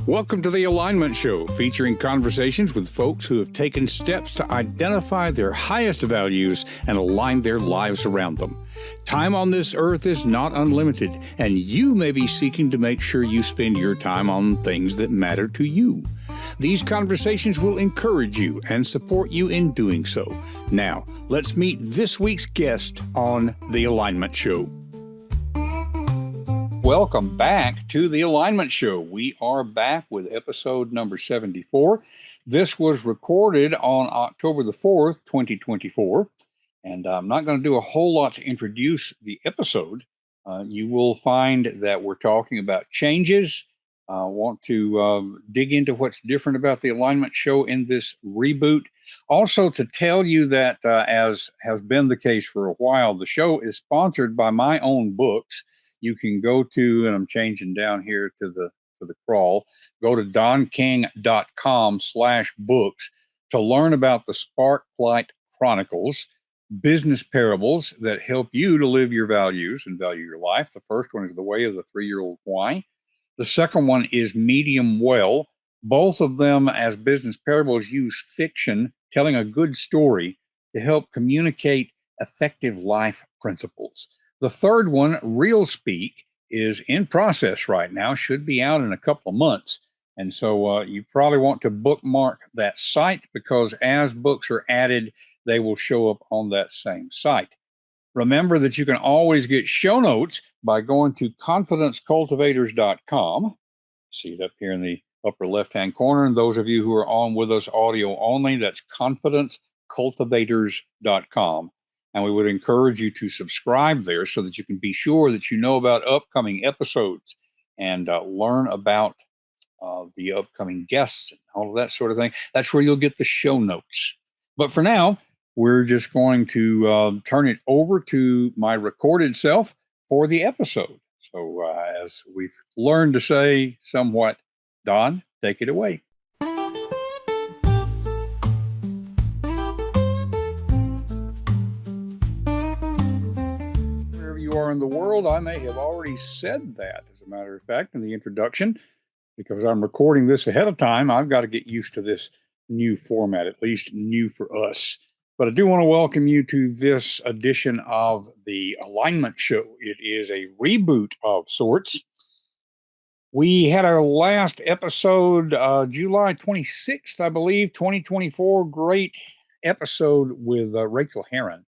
Welcome to The Alignment Show, featuring conversations with folks who have taken steps to identify their highest values and align their lives around them. Time on this earth is not unlimited, and you may be seeking to make sure you spend your time on things that matter to you. These conversations will encourage you and support you in doing so. Now, let's meet this week's guest on The Alignment Show. Welcome back to The Alignment Show. We are back with episode number 74. This was recorded on October the 4th, 2024. And I'm not going to do a whole lot to introduce the episode. You will find that we're talking about changes. I want to dig into what's different about The Alignment Show in this reboot. Also to tell you that, as has been the case for a while, the show is sponsored by my own books. You can go to, and I'm changing down here to the crawl, go to DonnKing.com/books to learn about the Sparklight Chronicles, business parables that help you to live your values and value your life. The first one is The Way of the 3-Year-Old Why. The second one is Medium Well. Both of them, as business parables, use fiction telling a good story to help communicate effective life principles. The third one, Real Speak, is in process right now, should be out in a couple of months. And so you probably want to bookmark that site, because as books are added, they will show up on that same site. Remember that you can always get show notes by going to confidencecultivators.com. See it up here in the upper left-hand corner. And those of you who are on with us audio only, that's confidencecultivators.com. And we would encourage you to subscribe there so that you can be sure that you know about upcoming episodes and learn about the upcoming guests and all of that sort of thing. That's where you'll get the show notes. But for now, we're just going to turn it over to my recorded self for the episode. So as we've learned to say somewhat, Donn, take it away. Are in the world, I may have already said that, as a matter of fact, in the introduction, because I'm recording this ahead of time. I've got to get used to this new format, at least new for us. But I do want to welcome you to this edition of The Alignment Show. It is a reboot of sorts. We had our last episode July 26th, I believe, 2024. Great episode with Rachel Herron.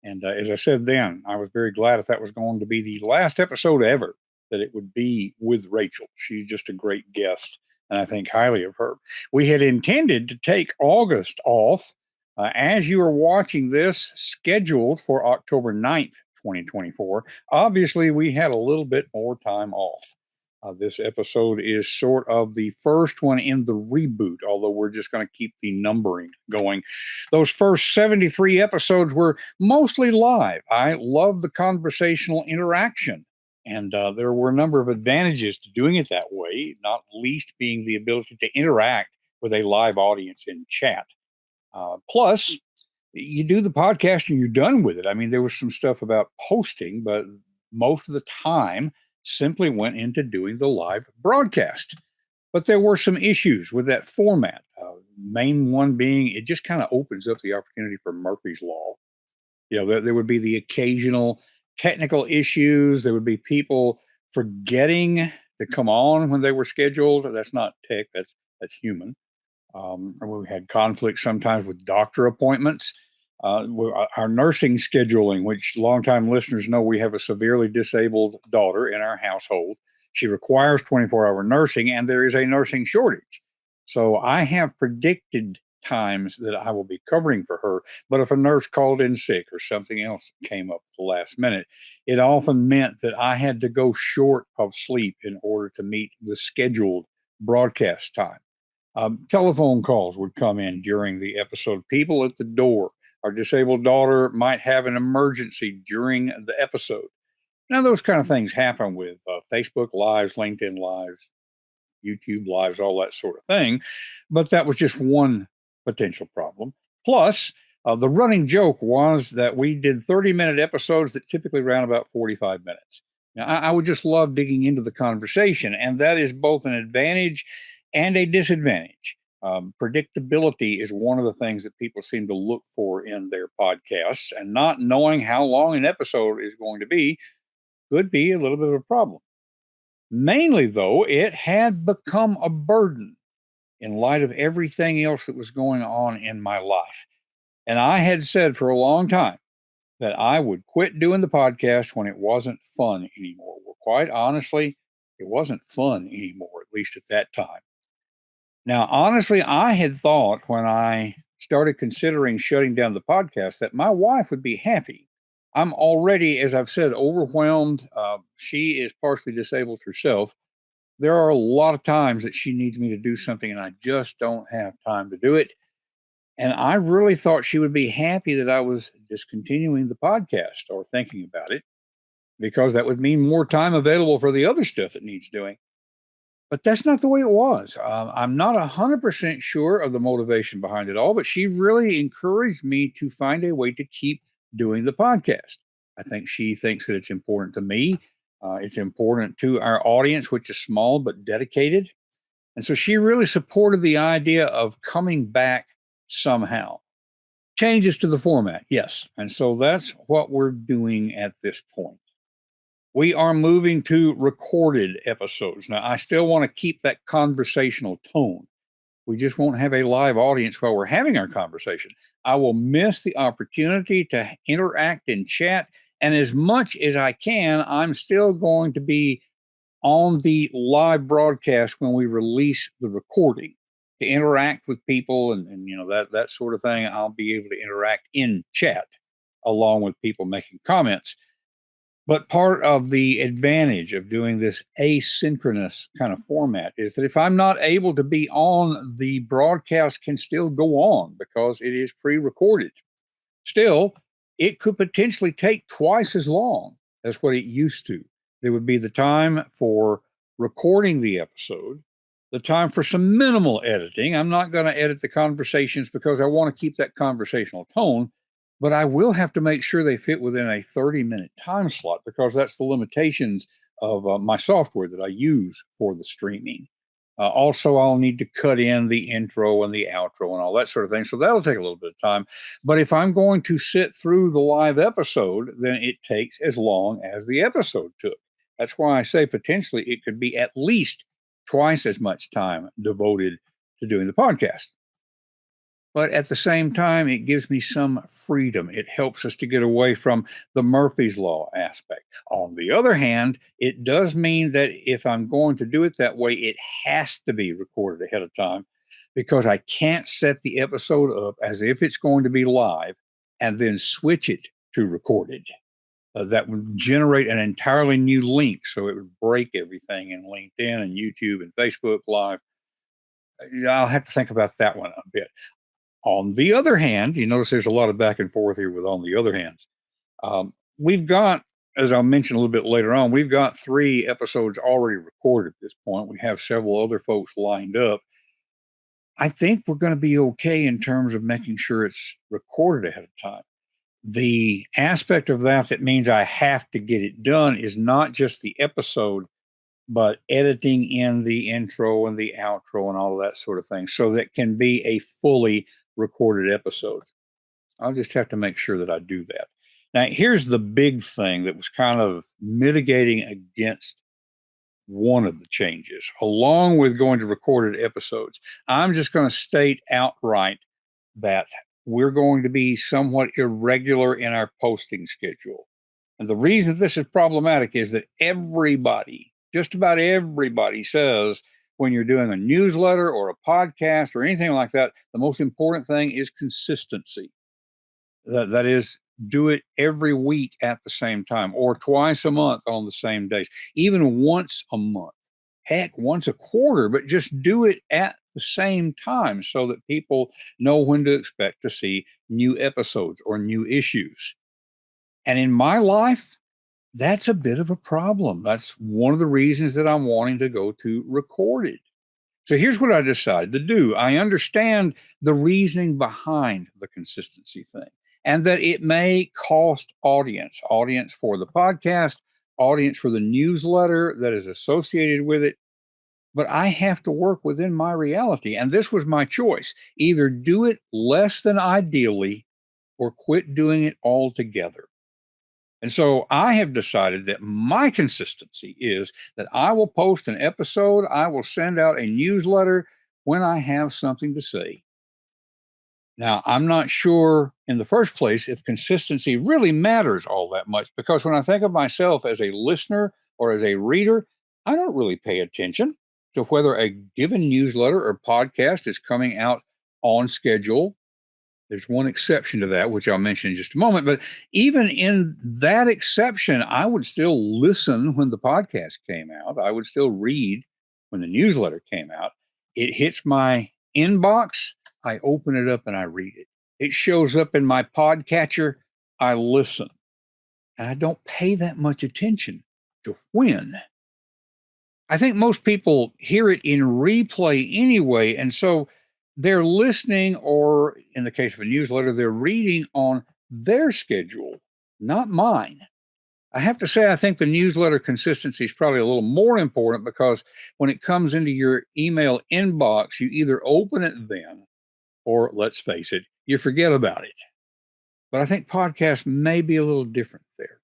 And as I said then, I was very glad if that was going to be the last episode ever, that it would be with Rachel. She's just a great guest, and I think highly of her. We had intended to take August off. As you are watching this, scheduled for October 9th, 2024. Obviously, we had a little bit more time off. This episode is sort of the first one in the reboot, although we're just going to keep the numbering going. Those first 73 episodes were mostly live. I love the conversational interaction, and there were a number of advantages to doing it that way, not least being the ability to interact with a live audience in chat. Plus, you do the podcast and you're done with it. I mean, there was some stuff about posting, but most of the time simply went into doing the live broadcast. But there were some issues with that format. Main one being it just kind of opens up the opportunity for Murphy's Law. You know, there would be the occasional technical issues. There would be people forgetting to come on when they were scheduled. That's not tech, that's human. We had conflicts sometimes with doctor appointments. Our nursing scheduling, which longtime listeners know, we have a severely disabled daughter in our household. She requires 24-hour nursing, and there is a nursing shortage. So I have predicted times that I will be covering for her. But if a nurse called in sick or something else came up at the last minute, it often meant that I had to go short of sleep in order to meet the scheduled broadcast time. Telephone calls would come in during the episode. People at the door. Our disabled daughter might have an emergency during the episode. Now, those kind of things happen with Facebook Lives, LinkedIn Lives, YouTube Lives, all that sort of thing. But that was just one potential problem. Plus, the running joke was that we did 30-minute episodes that typically ran about 45 minutes. Now, I would just love digging into the conversation, and that is both an advantage and a disadvantage. Predictability is one of the things that people seem to look for in their podcasts, and not knowing how long an episode is going to be could be a little bit of a problem. Mainly, though, it had become a burden in light of everything else that was going on in my life. And I had said for a long time that I would quit doing the podcast when it wasn't fun anymore. Well, quite honestly, it wasn't fun anymore, at least at that time. Now, honestly, I had thought when I started considering shutting down the podcast that my wife would be happy. I'm already, as I've said, overwhelmed. She is partially disabled herself. There are a lot of times that she needs me to do something, and I just don't have time to do it. And I really thought she would be happy that I was discontinuing the podcast or thinking about it, because that would mean more time available for the other stuff that needs doing. But that's not the way it was. I'm not 100% sure of the motivation behind it all, but she really encouraged me to find a way to keep doing the podcast. I think she thinks that it's important to me. It's important to our audience, which is small but dedicated. And so she really supported the idea of coming back somehow. Changes to the format, yes. And so that's what we're doing at this point. We are moving to recorded episodes. Now, I still want to keep that conversational tone. We just won't have a live audience while we're having our conversation. I will miss the opportunity to interact and chat. And as much as I can, I'm still going to be on the live broadcast when we release the recording to interact with people and that sort of thing. I'll be able to interact in chat along with people making comments. But part of the advantage of doing this asynchronous kind of format is that if I'm not able to be on, the broadcast can still go on because it is pre-recorded. Still, it could potentially take twice as long as what it used to. There would be the time for recording the episode, the time for some minimal editing. I'm not going to edit the conversations because I want to keep that conversational tone, but I will have to make sure they fit within a 30-minute time slot because that's the limitations of my software that I use for the streaming. Also, I'll need to cut in the intro and the outro and all that sort of thing. So that'll take a little bit of time. But if I'm going to sit through the live episode, then it takes as long as the episode took. That's why I say potentially it could be at least twice as much time devoted to doing the podcast. But at the same time, it gives me some freedom. It helps us to get away from the Murphy's Law aspect. On the other hand, it does mean that if I'm going to do it that way, it has to be recorded ahead of time because I can't set the episode up as if it's going to be live and then switch it to recorded. That would generate an entirely new link. So it would break everything in LinkedIn and YouTube and Facebook Live. I'll have to think about that one a bit. On the other hand, you notice there's a lot of back and forth here with on the other hands. We've got, as I'll mention a little bit later on, we've got 3 episodes already recorded at this point. We have several other folks lined up. I think we're going to be okay in terms of making sure it's recorded ahead of time. The aspect of that means I have to get it done is not just the episode, but editing in the intro and the outro and all of that sort of thing so that can be a fully recorded episode. I'll just have to make sure that I do that. Now, here's the big thing that was kind of mitigating against one of the changes, along with going to recorded episodes. I'm just going to state outright that we're going to be somewhat irregular in our posting schedule. And the reason this is problematic is that everybody, just about everybody, says when you're doing a newsletter or a podcast or anything like that, the most important thing is consistency. That is, do it every week at the same time or twice a month on the same days, even once a month, heck, once a quarter, but just do it at the same time so that people know when to expect to see new episodes or new issues. And in my life, that's a bit of a problem. That's one of the reasons that I'm wanting to go to recorded. So here's what I decided to do. I understand the reasoning behind the consistency thing and that it may cost audience for the podcast, audience for the newsletter that is associated with it. but I have to work within my reality. And this was my choice. Either do it less than ideally or quit doing it altogether. And so I have decided that my consistency is that I will post an episode, I will send out a newsletter when I have something to say. Now, I'm not sure in the first place if consistency really matters all that much, because when I think of myself as a listener or as a reader, I don't really pay attention to whether a given newsletter or podcast is coming out on schedule. There's one exception to that, which I'll mention in just a moment. But even in that exception, I would still listen when the podcast came out. I would still read when the newsletter came out. It hits my inbox. I open it up and I read it. It shows up in my podcatcher. I listen. And I don't pay that much attention to when. I think most people hear it in replay anyway. And so they're listening, or in the case of a newsletter, they're reading on their schedule, not mine. I have to say, I think the newsletter consistency is probably a little more important, because when it comes into your email inbox, you either open it then, or let's face it, you forget about it. But I think podcasts may be a little different there.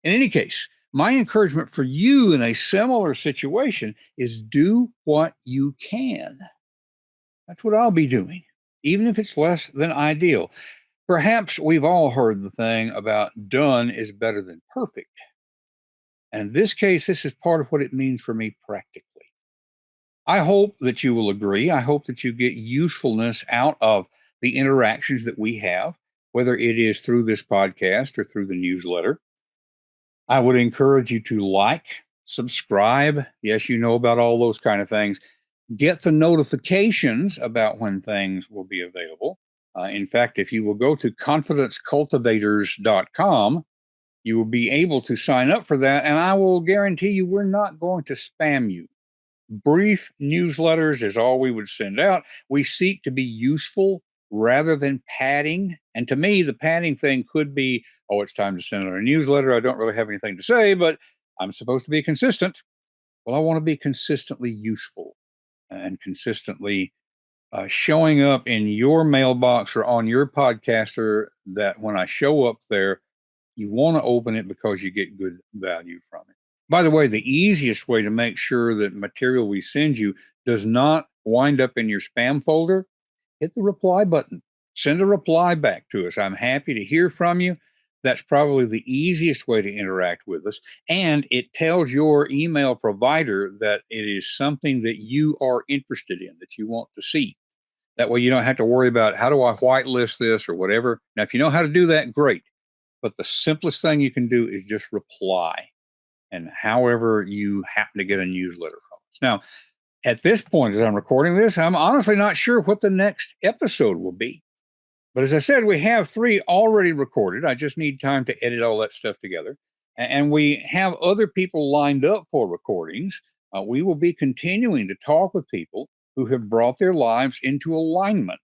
In any case, my encouragement for you in a similar situation is do what you can. That's what I'll be doing, even if it's less than ideal. Perhaps we've all heard the thing about done is better than perfect. And in this case, this is part of what it means for me practically. I hope that you will agree. I hope that you get usefulness out of the interactions that we have, whether it is through this podcast or through the newsletter. I would encourage you to like, subscribe. Yes, you know about all those kind of things. Get the notifications about when things will be available. In fact, if you will go to confidencecultivators.com, you will be able to sign up for that. And I will guarantee you, we're not going to spam you. Brief newsletters is all we would send out. We seek to be useful rather than padding. And to me, the padding thing could be, oh, it's time to send out a newsletter. I don't really have anything to say, but I'm supposed to be consistent. Well, I want to be consistently useful and consistently showing up in your mailbox or on your podcaster, that when I show up there, you want to open it because you get good value from it. By the way, the easiest way to make sure that material we send you does not wind up in your spam folder, hit the reply button. Send a reply back to us. I'm happy to hear from you. That's probably the easiest way to interact with us. And it tells your email provider that it is something that you are interested in, that you want to see. That way you don't have to worry about, how do I whitelist this or whatever. Now, if you know how to do that, great. But the simplest thing you can do is just reply. And however you happen to get a newsletter from us. Now, at this point, as I'm recording this, I'm honestly not sure what the next episode will be. But as I said, we have 3 already recorded. I just need time to edit all that stuff together. And we have other people lined up for recordings. We will be continuing to talk with people who have brought their lives into alignment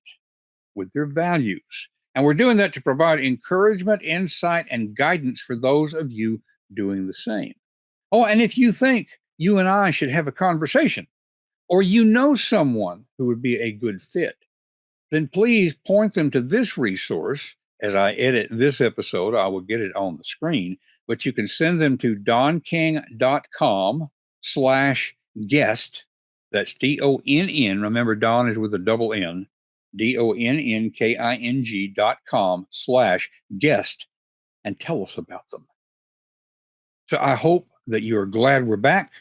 with their values. And we're doing that to provide encouragement, insight, and guidance for those of you doing the same. Oh, and if you think you and I should have a conversation, or you know someone who would be a good fit, then please point them to this resource. As I edit this episode, I will get it on the screen, but you can send them to donnking.com/guest. That's DONN. Remember, Donn is with a double N. DONNKING.com/guest, and tell us about them. So I hope that you are glad we're back.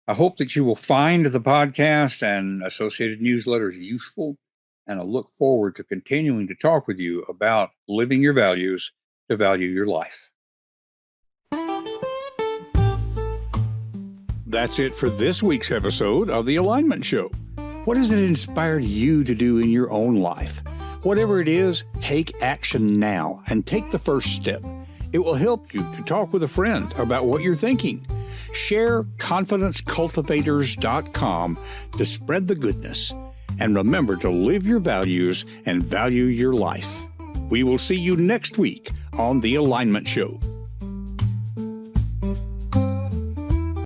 I hope that you will find the podcast and associated newsletters useful, and I look forward to continuing to talk with you about living your values to value your life. That's it for this week's episode of The Alignment Show. What has it inspired you to do in your own life? Whatever it is, take action now and take the first step. It will help you to talk with a friend about what you're thinking. Share confidencecultivators.com to spread the goodness. And remember to live your values and value your life. We will see you next week on The Alignment Show.